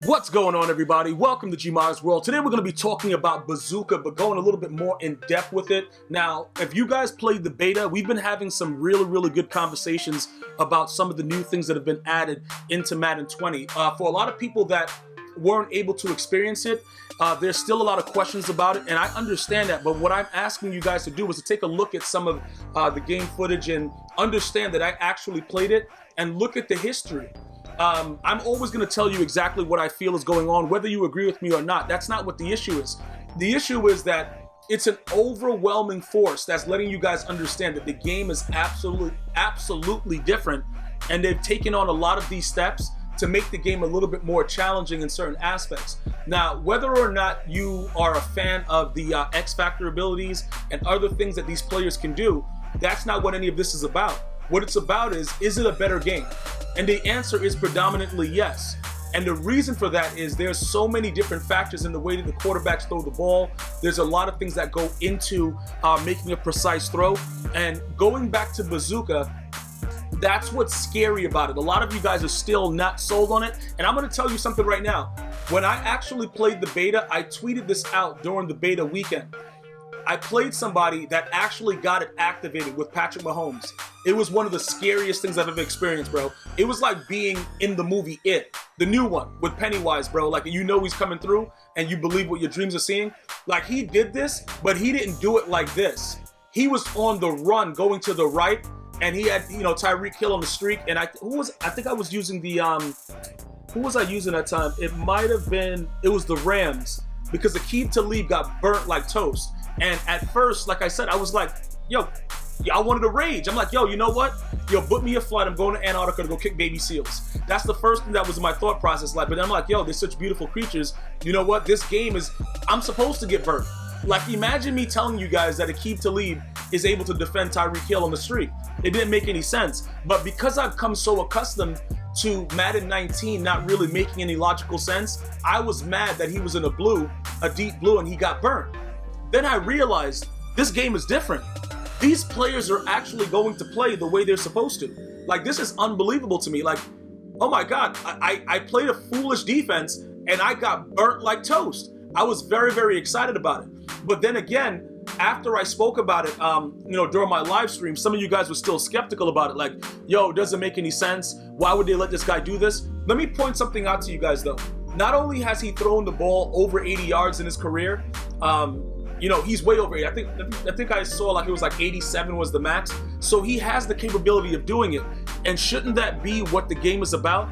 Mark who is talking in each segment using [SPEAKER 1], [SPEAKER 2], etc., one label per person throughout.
[SPEAKER 1] What's going on, everybody? Welcome to GmiasWorld. Today we're going to be talking about bazooka, but going a little bit more in depth with it. Now, if you guys played the beta, we've been having some really good conversations about some of the new things that have been added into Madden 20. For a lot of people that weren't able to experience it, there's still a lot of questions about it, and I understand that, but what I'm asking you guys to do is to take a look at some of the game footage and understand that I actually played it and look at the history. I'm always going to tell you exactly what I feel is going on, whether you agree with me or not. That's not what the issue is. The issue is that it's an overwhelming force that's letting you guys understand that the game is absolutely different, and they've taken on a lot of these steps to make the game a little bit more challenging in certain aspects. Now, whether or not you are a fan of the X Factor abilities and other things that these players can do, that's not what any of this is about. What it's about is it a better game? And the answer is predominantly yes. And the reason for that is there's so many different factors in the way that the quarterbacks throw the ball. There's a lot of things that go into making a precise throw. And going back to bazooka, that's what's scary about it. A lot of you guys are still not sold on it. And I'm going to tell you something right now. When I actually played the beta, I tweeted this out during the beta weekend. I played somebody that actually got it activated with Patrick Mahomes. It was one of the scariest things I've ever experienced, bro. It was like being in the movie It, the new one with Pennywise, bro. Like, you know he's coming through and you believe what your dreams are seeing. Like, he did this, but he didn't do it like this. He was on the run going to the right, and he had, you know, Tyreek Hill on the streak. And I think I was using the, who was I using that time? It might have been, it was the Rams, because Aqib Talib got burnt like toast. And at first, like I said, I was like, yo, I wanted to rage. I'm like, yo, you know what? Yo, book me a flight. I'm going to Antarctica to go kick baby seals. That's the first thing that was in my thought process. Like, but then I'm like, yo, they're such beautiful creatures. You know what? This game is, I'm supposed to get burnt. Like, imagine me telling you guys that Aqib Talib is able to defend Tyreek Hill on the street. It didn't make any sense. But because I've come so accustomed to Madden 19 not really making any logical sense, I was mad that he was in a deep blue, and he got burnt. Then I realized this game is different. These players are actually going to play the way they're supposed to. Like, this is unbelievable to me. Like, oh my God, I played a foolish defense and I got burnt like toast. I was very excited about it. But then again, after I spoke about it, during my live stream, some of you guys were still skeptical about it. Like, yo, it doesn't make any sense. Why would they let this guy do this? Let me point something out to you guys though. Not only has he thrown the ball over 80 yards in his career, he's way over 80. I think I saw like it was like 87 was the max. So he has the capability of doing it. And shouldn't that be what the game is about?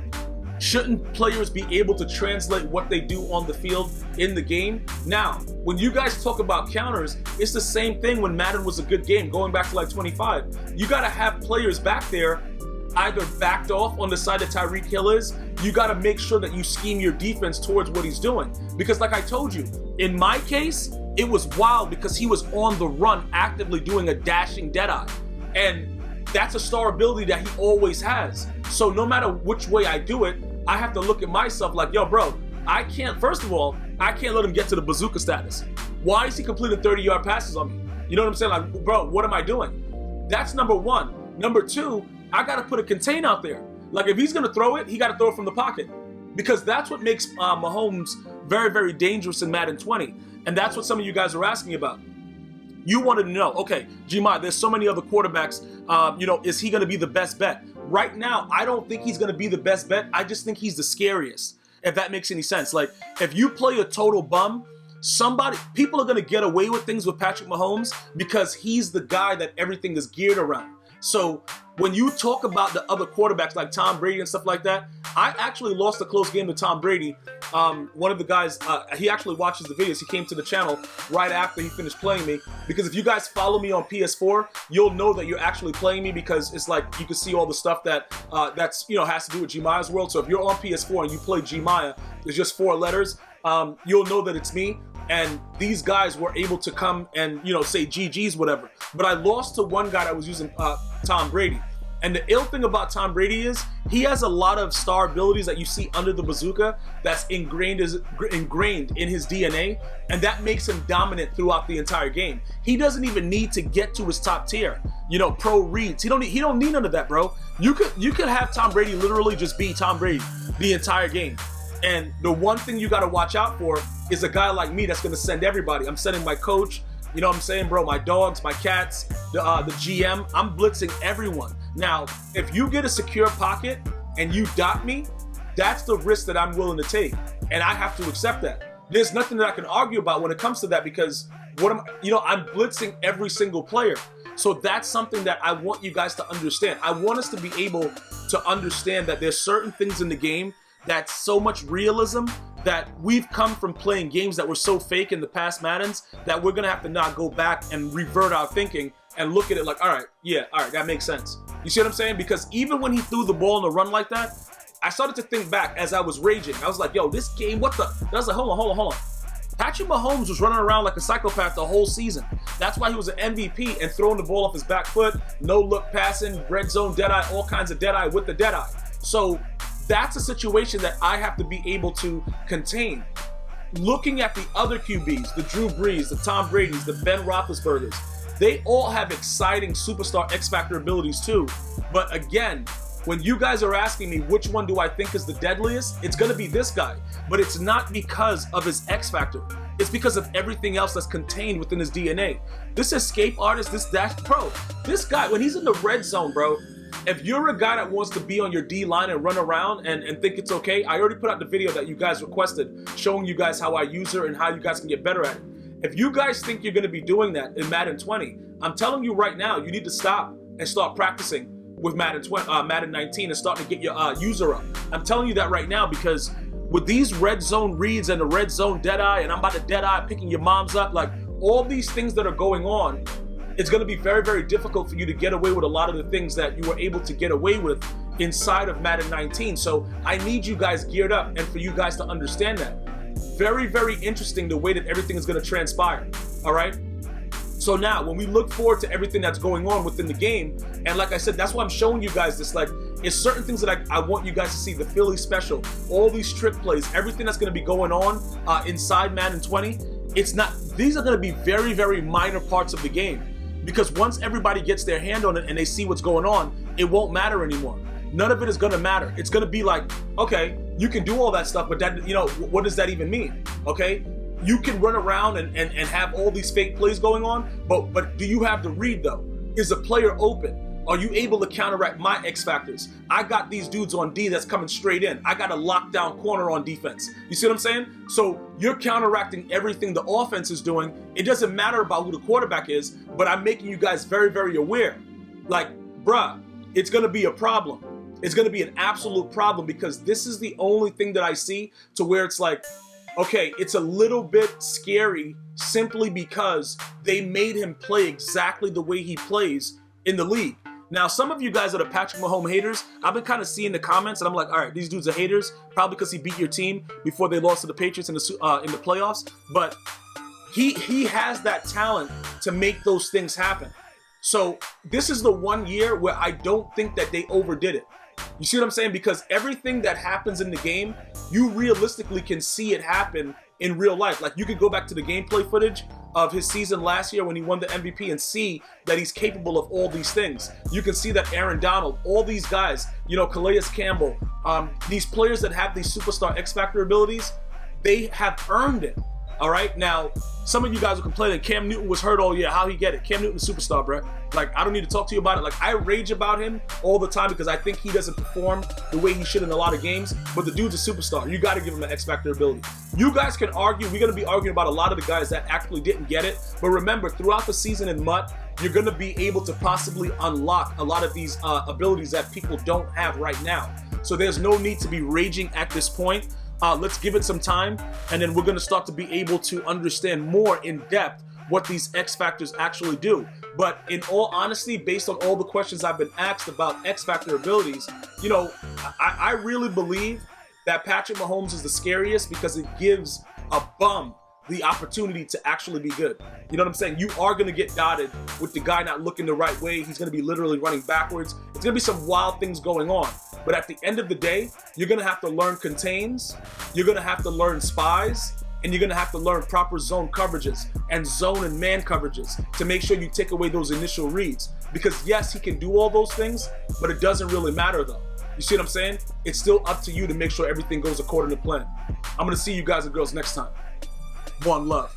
[SPEAKER 1] Shouldn't players be able to translate what they do on the field in the game? Now, when you guys talk about counters, it's the same thing when Madden was a good game, going back to like 25. You got to have players back there either backed off on the side that Tyreek Hill is. You got to make sure that you scheme your defense towards what he's doing. Because like I told you, in my case, it was wild because he was on the run actively doing a dashing deadeye. And that's a star ability that he always has. So no matter which way I do it, I have to look at myself like, yo, bro, first of all, I can't let him get to the bazooka status. Why is he completing 30-yard passes on me? You know what I'm saying? Like, bro, what am I doing? That's number one. Number two, I got to put a contain out there. Like, if he's going to throw it, he got to throw it from the pocket. Because that's what makes Mahomes very dangerous in Madden 20. And that's what some of you guys are asking about. You wanted to know, okay, Gmi, there's so many other quarterbacks, is he going to be the best bet? Right now, I don't think he's going to be the best bet. I just think he's the scariest, if that makes any sense. Like, if you play a total bum, people are going to get away with things with Patrick Mahomes because he's the guy that everything is geared around. So when you talk about the other quarterbacks like Tom Brady and stuff like that, I actually lost a close game to Tom Brady. One of the guys, he actually watches the videos. He came to the channel right after he finished playing me. Because if you guys follow me on PS4, you'll know that you're actually playing me because it's like you can see all the stuff that has to do with GmiasWorld. So if you're on PS4 and you play Gmia, there's just 4 letters. You'll know that it's me. And these guys were able to come and, say GG's, whatever. But I lost to one guy that was using Tom Brady. And the ill thing about Tom Brady is he has a lot of star abilities that you see under the bazooka that's ingrained in his DNA, and that makes him dominant throughout the entire game. He doesn't even need to get to his top tier, pro reads. He don't need none of that, bro. You could have Tom Brady literally just be Tom Brady the entire game. And the one thing you got to watch out for is a guy like me that's going to send everybody. I'm sending my coach, you know what I'm saying, bro, my dogs, my cats, the GM. I'm blitzing everyone. Now, if you get a secure pocket and you dot me, that's the risk that I'm willing to take. And I have to accept that. There's nothing that I can argue about when it comes to that, because I'm blitzing every single player. So that's something that I want you guys to understand. I want us to be able to understand that there's certain things in the game that's so much realism that we've come from playing games that were so fake in the past Maddens that we're gonna have to now go back and revert our thinking and look at it like, all right, that makes sense. You see what I'm saying? Because even when he threw the ball on the run like that, I started to think back as I was raging. I was like, yo, this game, what the? I was like, hold on. Patrick Mahomes was running around like a psychopath the whole season. That's why he was an MVP and throwing the ball off his back foot, no look passing, red zone deadeye, all kinds of deadeye with the deadeye. So that's a situation that I have to be able to contain. Looking at the other QBs, the Drew Brees, the Tom Brady's, the Ben Roethlisbergers, they all have exciting superstar X-Factor abilities too. But again, when you guys are asking me which one do I think is the deadliest, it's gonna be this guy. But it's not because of his X-Factor. It's because of everything else that's contained within his DNA. This escape artist, this guy, when he's in the red zone, bro, if you're a guy that wants to be on your D line and run around and think it's okay, I already put out the video that you guys requested showing you guys how I use her and how you guys can get better at it. If you guys think you're gonna be doing that in Madden 20, I'm telling you right now, you need to stop and start practicing with Madden 19 and start to get your user up. I'm telling you that right now, because with these red zone reads and the red zone deadeye, and I'm about to deadeye picking your moms up, like all these things that are going on, it's going to be very, very difficult for you to get away with a lot of the things that you were able to get away with inside of Madden 19. So I need you guys geared up and for you guys to understand that. Very, very interesting the way that everything is going to transpire. All right. So now when we look forward to everything that's going on within the game, and like I said, that's why I'm showing you guys this, like, it's certain things that I want you guys to see, the Philly special, all these trick plays, everything that's going to be going on inside Madden 20. These are going to be very, very minor parts of the game, because once everybody gets their hand on it and they see what's going on, it won't matter anymore. None of it is going to matter. It's going to be like, okay, you can do all that stuff, but that, what does that even mean? Okay. You can run around and have all these fake plays going on, but do you have the read though? Is a player open? Are you able to counteract my X factors? I got these dudes on D that's coming straight in. I got a lockdown corner on defense. You see what I'm saying? So you're counteracting everything the offense is doing. It doesn't matter about who the quarterback is, but I'm making you guys very, very aware. Like, bruh, it's gonna be a problem. It's gonna be an absolute problem, because this is the only thing that I see to where it's like, okay, it's a little bit scary simply because they made him play exactly the way he plays in the league. Now, some of you guys that are Patrick Mahomes haters, I've been kind of seeing the comments, and I'm like, all right, these dudes are haters, probably because he beat your team before they lost to the Patriots in the playoffs. But he has that talent to make those things happen. So this is the one year where I don't think that they overdid it. You see what I'm saying? Because everything that happens in the game, you realistically can see it happen in real life. Like, you could go back to the gameplay footage of his season last year when he won the MVP and see that he's capable of all these things. You can see that Aaron Donald, all these guys, Calais Campbell, these players that have these superstar X-Factor abilities, they have earned it. All right. Now, some of you guys are complaining Cam Newton was hurt all year. How he get it? Cam Newton's a superstar, bro. Like, I don't need to talk to you about it. Like, I rage about him all the time because I think he doesn't perform the way he should in a lot of games. But the dude's a superstar. You got to give him an X-Factor ability. You guys can argue. We're going to be arguing about a lot of the guys that actually didn't get it. But remember, throughout the season in MUT, you're going to be able to possibly unlock a lot of these abilities that people don't have right now. So there's no need to be raging at this point. Let's give it some time, and then we're going to start to be able to understand more in depth what these X Factors actually do. But in all honesty, based on all the questions I've been asked about X Factor abilities, I really believe that Patrick Mahomes is the scariest because it gives a bum the opportunity to actually be good. You know what I'm saying? You are going to get dotted with the guy not looking the right way. He's going to be literally running backwards. It's going to be some wild things going on. But at the end of the day, you're going to have to learn contains, you're going to have to learn spies, and you're going to have to learn proper zone coverages and zone and man coverages to make sure you take away those initial reads. Because yes, he can do all those things, but it doesn't really matter though. You see what I'm saying? It's still up to you to make sure everything goes according to plan. I'm gonna see you guys and girls next time. One love.